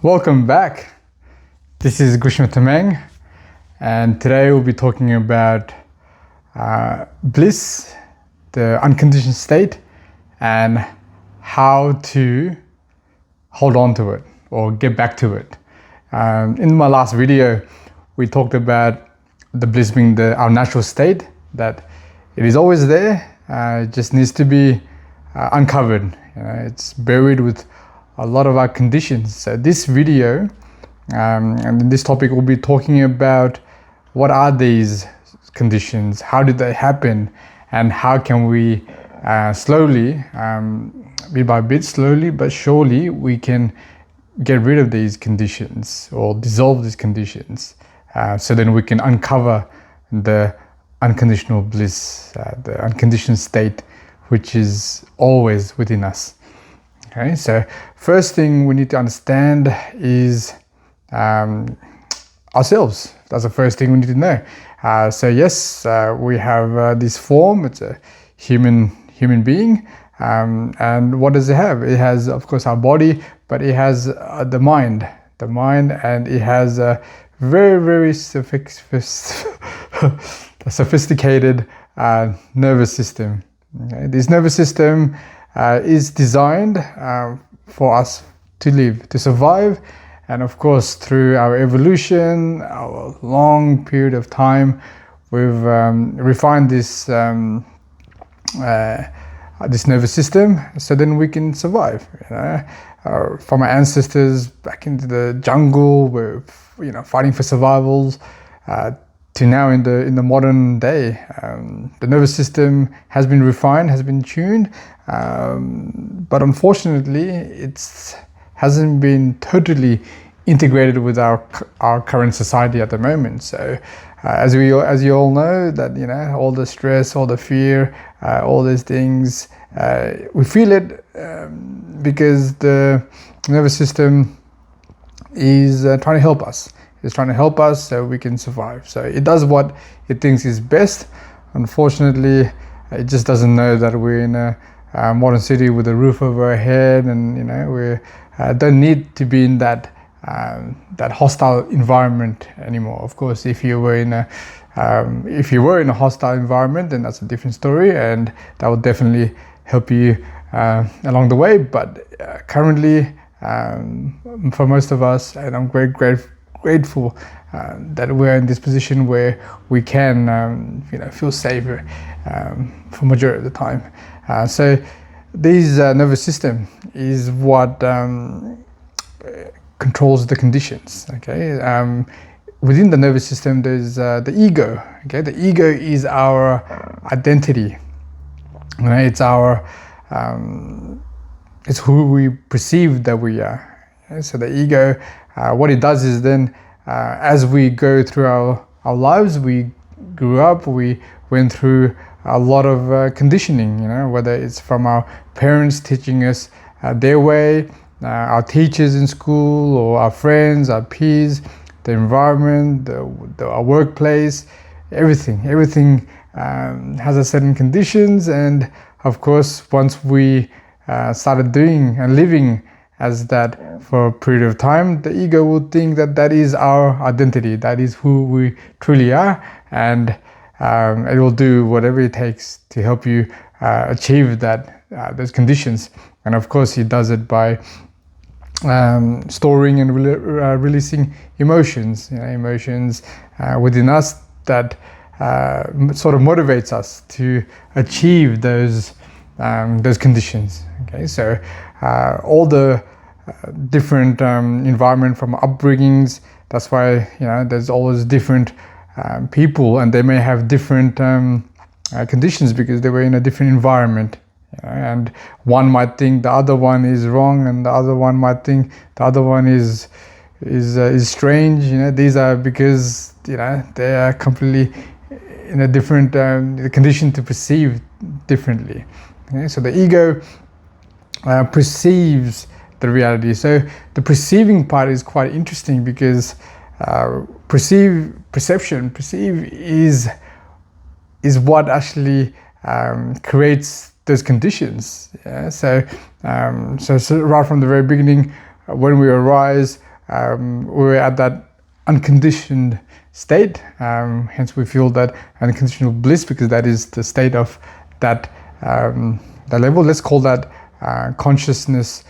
Welcome back. This is Grishma Tamang, and today we'll be talking about bliss, the unconditioned state, and how to hold on to it or get back to it. In my last video, we talked about the bliss being our natural state, that it is always there, it just needs to be uncovered. It's buried with a lot of our conditions. So this video and this topic will be talking about what are these conditions, how did they happen, and how can we slowly, bit by bit, slowly but surely, we can get rid of these conditions or dissolve these conditions, so then we can uncover the unconditional bliss, the unconditioned state, which is always within us. Okay, so first thing we need to understand is ourselves. That's the first thing we need to know. So yes, we have this form. It's a human being, and what does it have? It has, of course, our body, but it has the mind, and it has a very sophisticated nervous system. Okay? This nervous system is designed for us to live, to survive, and of course through our evolution, our long period of time, we've refined this this nervous system so then we can survive. From our ancestors back into the jungle, we're fighting for survivals, to now in the modern day, the nervous system has been refined, has been tuned, but unfortunately it hasn't been totally integrated with our current society at the moment. So as you all know, that all the stress, all the fear, all these things, we feel it because the nervous system is trying to help us. It's trying to help us so we can survive. So it does what it thinks is best. Unfortunately, it just doesn't know that we're in a modern city with a roof over our head, and we don't need to be in that hostile environment anymore. Of course, if you were in a hostile environment, then that's a different story, and that will definitely help you along the way. But currently, for most of us, and I'm grateful that we're in this position where we can feel safer for majority of the time. So this nervous system is what controls the conditions. Okay, within the nervous system there's the ego. Okay, the ego is our identity. It's our it's who we perceive that we are. Okay? So the ego, what it does is then, as we go through our lives, we grew up, we went through a lot of conditioning, whether it's from our parents teaching us their way, our teachers in school, or our friends, our peers, the environment, our workplace, everything has a certain conditions. And of course, once we started doing and living as that for a period of time, the ego will think that is our identity, that is who we truly are, and it will do whatever it takes to help you achieve those conditions. And of course, it does it by storing and releasing emotions, emotions within us that sort of motivates us to achieve those conditions. Okay, so all the different environment from upbringings. That's why there's always different people, and they may have different conditions because they were in a different environment. And one might think the other one is wrong, and the other one might think the other one is strange. These are because they are completely in a different condition to perceive differently. Okay? So the ego perceives the reality. So the perceiving part is quite interesting because perceive is what actually creates those conditions. Yeah? So right from the very beginning, when we arise, we're at that unconditioned state. Hence we feel that unconditional bliss, because that is the state of that level. Let's call that consciousness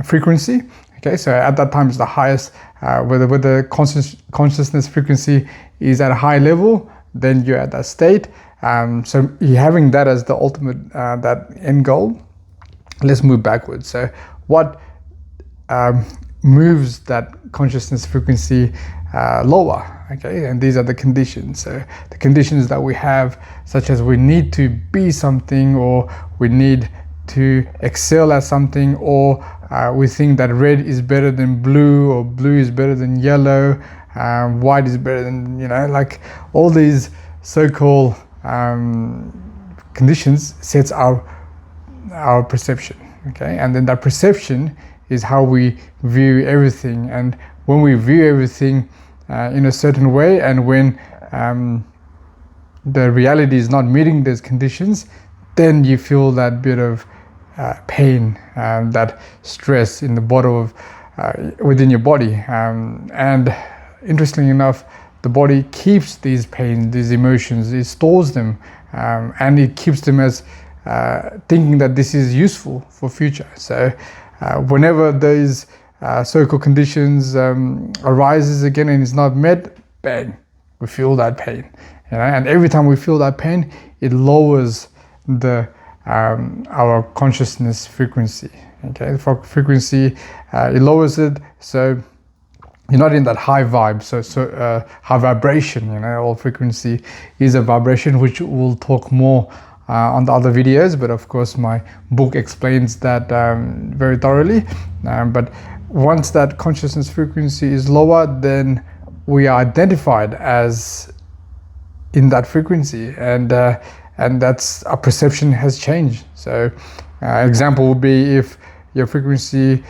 frequency. Okay, so at that time it's the highest. Where the consciousness frequency is at a high level, then you're at that state. So you're having that as the ultimate, that end goal. Let's move backwards. So what moves that consciousness frequency lower? Okay, and these are the conditions. So the conditions that we have, such as we need to be something, or we need to excel at something, or we think that red is better than blue, or blue is better than yellow, white is better than, like all these so-called conditions sets our perception. Okay, and then that perception is how we view everything. And when we view everything in a certain way, and when the reality is not meeting those conditions, then you feel that bit of pain, that stress in the bottom of within your body. And interestingly enough, the body keeps these pains, these emotions, it stores them, and it keeps them as thinking that this is useful for future. So whenever those so-called conditions arises again and is not met, bang, we feel that pain. And every time we feel that pain, it lowers the our consciousness frequency. Okay, for frequency, it lowers it, so you're not in that high vibe, so high vibration. All frequency is a vibration, which we'll talk more on the other videos, but of course my book explains that very thoroughly. But once that consciousness frequency is lower, then we are identified as in that frequency, and that's our perception has changed. So example would be if your frequency,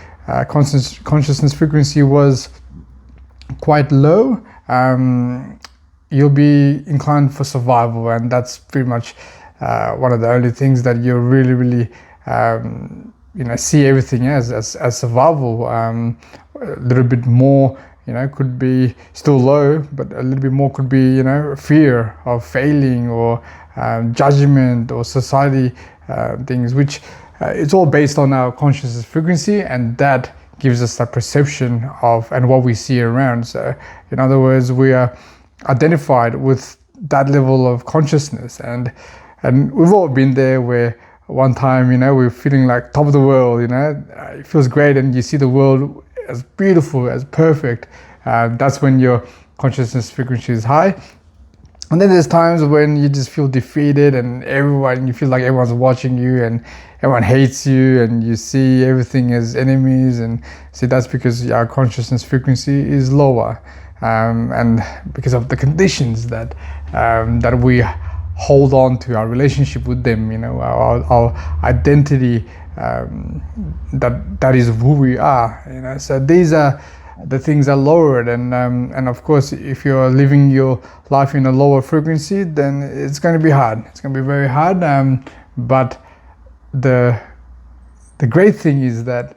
consciousness frequency was quite low, you'll be inclined for survival, and that's pretty much one of the only things that you really see everything as survival. A little bit more, could be still low, but a little bit more could be, fear of failing, or judgment, or society things, which it's all based on our consciousness frequency, and that gives us that perception of and what we see around. So in other words, we are identified with that level of consciousness, and we've all been there where one time, we're feeling like top of the world, it feels great, and you see the world as beautiful, as perfect. That's when your consciousness frequency is high. And then there's times when you just feel defeated, and you feel like everyone's watching you, and everyone hates you, and you see everything as enemies. And see, that's because our consciousness frequency is lower, and because of the conditions that we hold on to, our relationship with them, our identity, that is who we are. So these are the things are lowered, and of course, if you're living your life in a lower frequency, then it's going to be hard. It's going to be very hard. But the great thing is that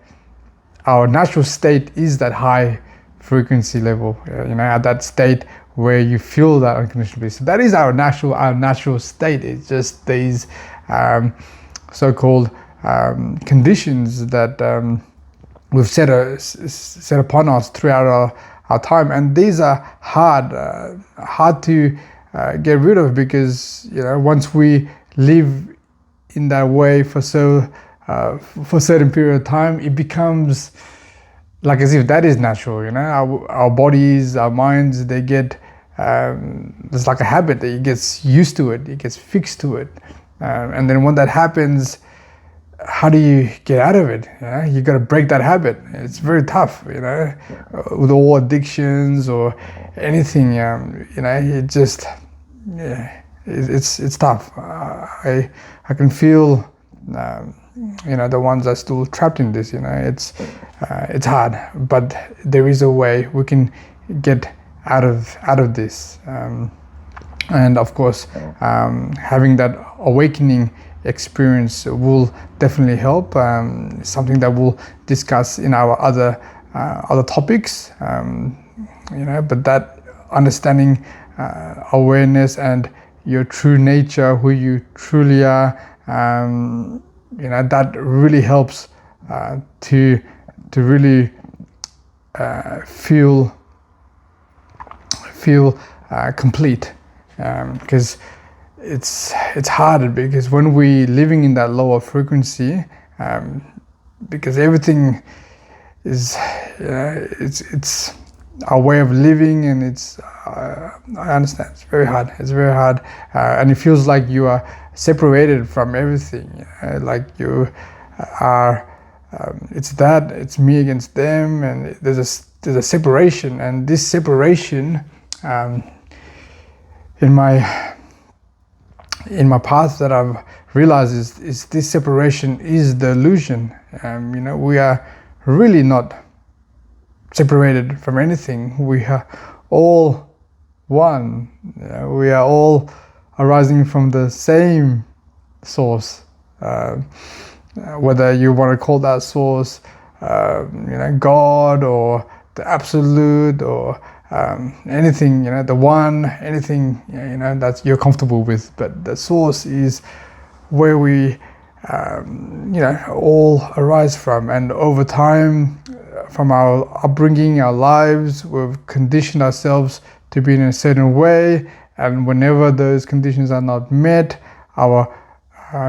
our natural state is that high frequency level. At that state where you feel that unconditional bliss. So that is our natural state. It's just these so-called conditions that we've set upon us throughout our time, and these are hard to get rid of, because once we live in that way for a certain period of time, it becomes like as if that is natural. Our bodies, our minds, they get it's like a habit that it gets used to it, it gets fixed to it, and then when that happens, how do you get out of it? You got to break that habit. It's very tough, with all addictions or anything. It just, it's tough. I can feel, the ones that are still trapped in this. It's hard, but there is a way we can get out of this. And of course, having that awakening experience will definitely help. Something that we'll discuss in our other other topics, but that understanding, awareness and your true nature, who you truly are, that really helps to really feel complete, because it's hard, because when we living in that lower frequency, because everything is it's our way of living, and it's I understand it's very hard, and it feels like you are separated from everything, like you are it's me against them, and there's a separation, and this separation in my path that I've realized is this separation is the illusion. We are really not separated from anything. We are all one. We are all arising from the same source. Whether you want to call that source, God, or the absolute, or anything, the one, anything, that you're comfortable with. But the source is where we, all arise from. And over time, from our upbringing, our lives, we've conditioned ourselves to be in a certain way. And whenever those conditions are not met, our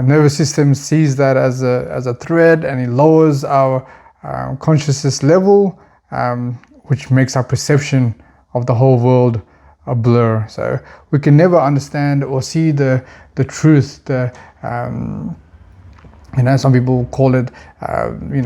nervous system sees that as a threat, and it lowers our consciousness level, which makes our perception of the whole world a blur. So we can never understand or see the truth. Some people call it,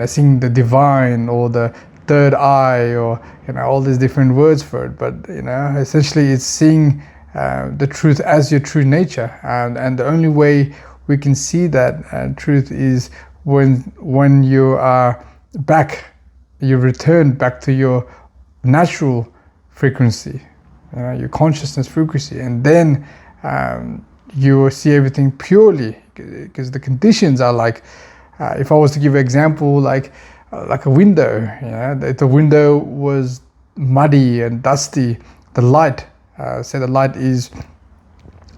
seeing the divine, or the third eye, or all these different words for it. But essentially, it's seeing the truth as your true nature, and the only way we can see that truth is when you are back, you return back to your natural frequency, your consciousness frequency, and then you will see everything purely, because the conditions are like, if I was to give an example, like a window, if the window was muddy and dusty, the light, say the light is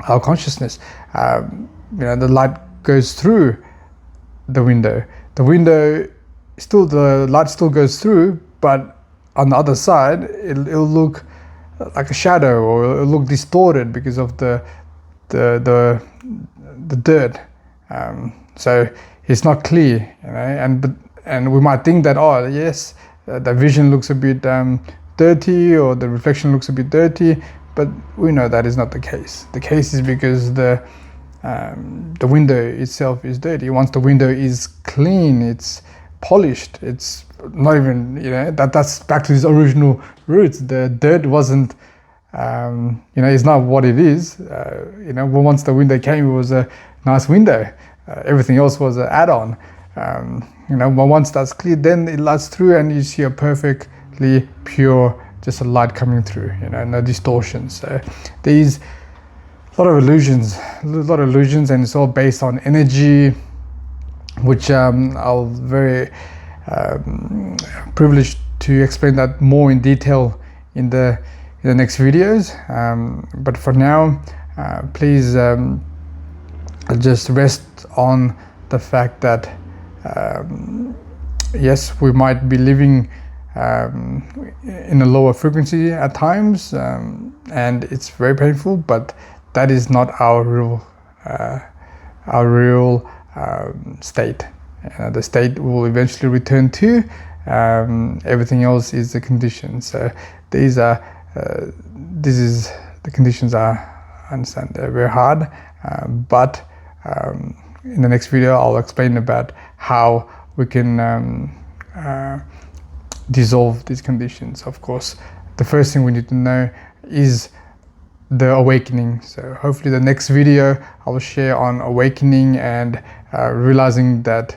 our consciousness, the light goes through the window. The light still goes through, but on the other side, it'll look like a shadow, or it'll look distorted because of the dirt. So it's not clear, and we might think that, oh yes, the vision looks a bit dirty, or the reflection looks a bit dirty, but we know that is not the case. The case is because the window itself is dirty. Once the window is clean, it's polished, it's not even, that's back to its original roots. The dirt wasn't, it's not what it is. Once the window came, it was a nice window. Everything else was an add-on. But once that's clear, then it lights through, and you see a perfectly pure, just a light coming through, no distortions. So these a lot of illusions, and it's all based on energy, which I'll very privileged to explain that more in detail in the next videos. But for now, please just rest on the fact that yes, we might be living in a lower frequency at times, and it's very painful, but that is not our real state. The state will eventually return to. Everything else is the condition. So the conditions are, I understand, they're very hard, but in the next video I'll explain about how we can dissolve these conditions. Of course, the first thing we need to know is the awakening. So hopefully the next video I will share on awakening and realizing that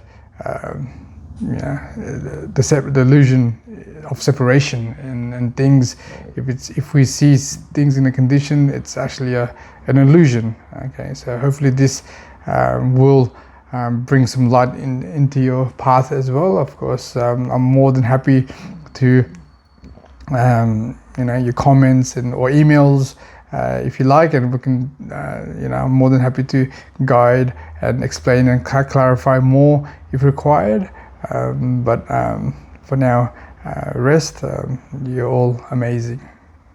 the illusion of separation and things, if we see things in a condition, it's actually an illusion. Okay, so hopefully this will bring some light into your path as well. Of course, I'm more than happy to your comments or emails if you like, and we can I'm more than happy to guide and explain and clarify more if required. But for now, rest. You're all amazing.